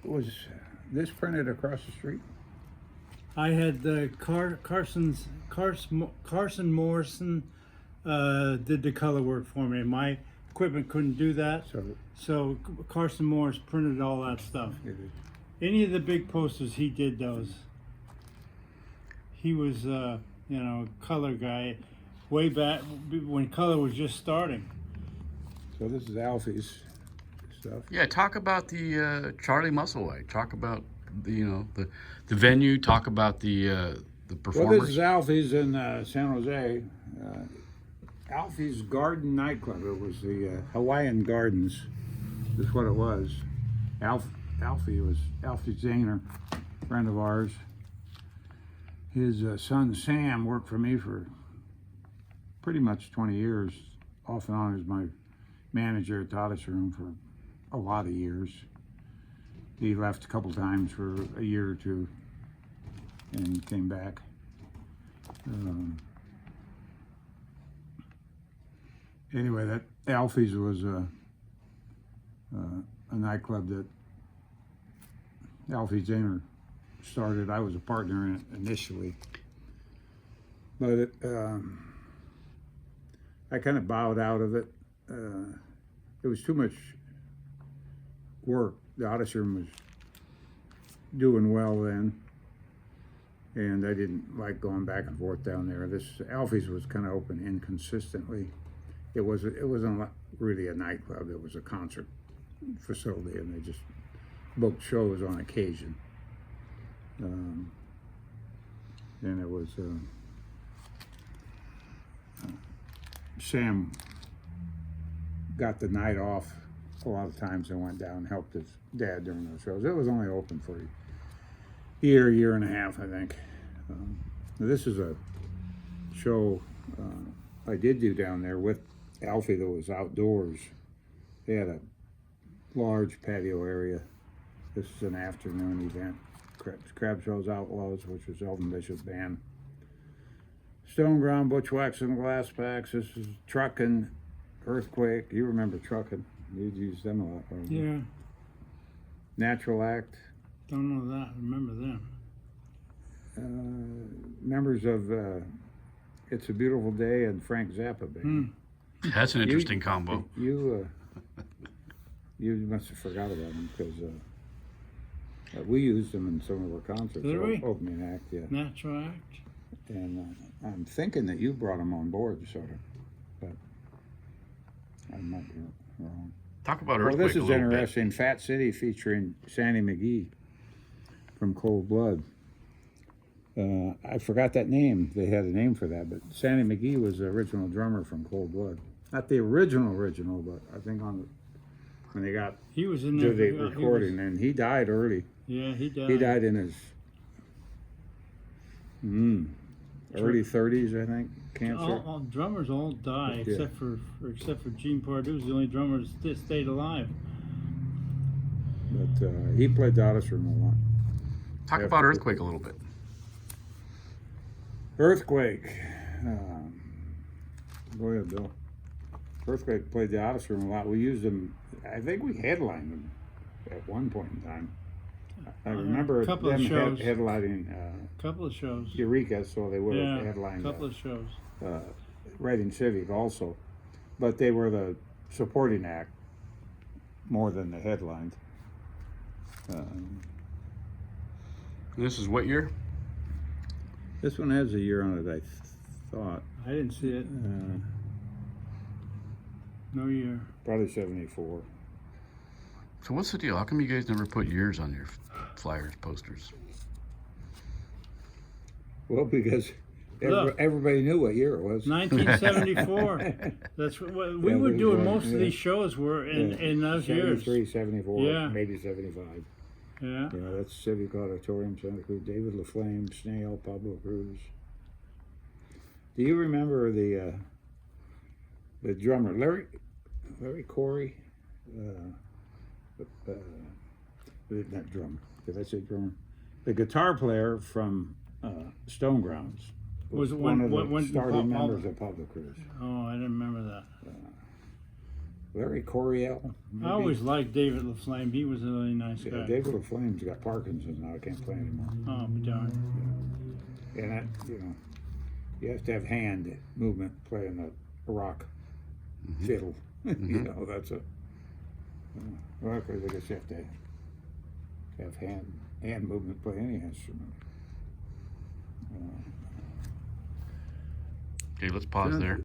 Was this printed across the street? I had Carson Morrison did the color work for me. My equipment couldn't do that, so Carson Morris printed all that stuff. Any of the big posters, he did those. He was, color guy, way back when color was just starting. So this is Alfie's stuff. Yeah, talk about the Charlie Musselwhite. Talk about the venue. Talk about the performers. Well, this is Alfie's in San Jose. Alfie's Garden nightclub. It was the Hawaiian Gardens. Is what it was. Alfie was Alfie Zahner, friend of ours. His son Sam worked for me for pretty much 20 years, off and on as my manager at the Odyssey Room for a lot of years. He left a couple times for a year or two and came back. Anyway, that Alfie's was a nightclub that Alfie Zahner started. I was a partner in it initially, but I kind of bowed out of it. It was too much work. The Odyssey Room was doing well then, and I didn't like going back and forth down there. This Alfie's was kind of open inconsistently. It wasn't really a nightclub. It was a concert facility, and they just booked shows on occasion. And it was Sam got the night off a lot of times and went down and helped his dad during those shows. It was only open for a year and a half, I think. This is a show I did do down there with Alfie that was outdoors. They had a large patio area. This is an afternoon event. Crab Show's Outlaws, which was Elvin Bishop's band. Stone Ground, Bushwhacks and Glass Packs. This is Truckin', Earthquake. You remember Truckin'. You'd use them a lot. Right? Yeah. Natural Act. Don't know that. Remember them. Members of It's a Beautiful Day and Frank Zappa band. That's an interesting combo. You must have forgot about them because we used them in some of our concerts. Did we? Opening act, yeah. Natural Act. And I'm thinking that you brought them on board, sort of, but I might be wrong. Talk about Well, Earthquake this a is little interesting. Fat City featuring Sandy McGee from Cold Blood. I forgot that name. They had a name for that, but Sandy McGee was the original drummer from Cold Blood. Not the original, but I think when they got He was in to there. the recording, and he died early. Yeah, he died. He died in his early 30s, I think. Cancer. All drummers all die except for Gene Pardue's the only drummer that stayed alive. But he played the Odyssey Room a lot. Talk about Earthquake a little bit. Earthquake. Go ahead, Bill. Earthquake played the Odyssey Room a lot. We used them. I think we headlined them at one point in time. I remember them headlining Couple of shows. Eureka, so they would have headlined. A couple of shows. Reading Civic also, but they were the supporting act more than the headlined. This is what year? This one has a year on it, I thought. I didn't see it. No year. Probably 74. So what's the deal? How come you guys never put years on your flyers, posters? Well, because everybody knew what year it was. 1974. That's what we were doing. Most of these shows were in those years. 73, 74, Yeah. maybe 75. Yeah. Yeah, that's Civic Auditorium, Santa Cruz. David LaFlame, Snail, Pablo Cruz. Do you remember the drummer, Larry Quarry? Not drummer. Did I say drummer? The guitar player from Stone Grounds was one of the starting members of Pablo Cruz. Oh, I didn't remember that. Larry Coryell. I always liked David LaFlame. He was a really nice Yeah, guy. David LaFlame's got Parkinson's now. I can't play anymore. Oh, darn. And that, you have to have hand movement playing the rock fiddle. That's a. Well, of course, I guess you have to have hand movement play any instrument. Okay, let's pause there.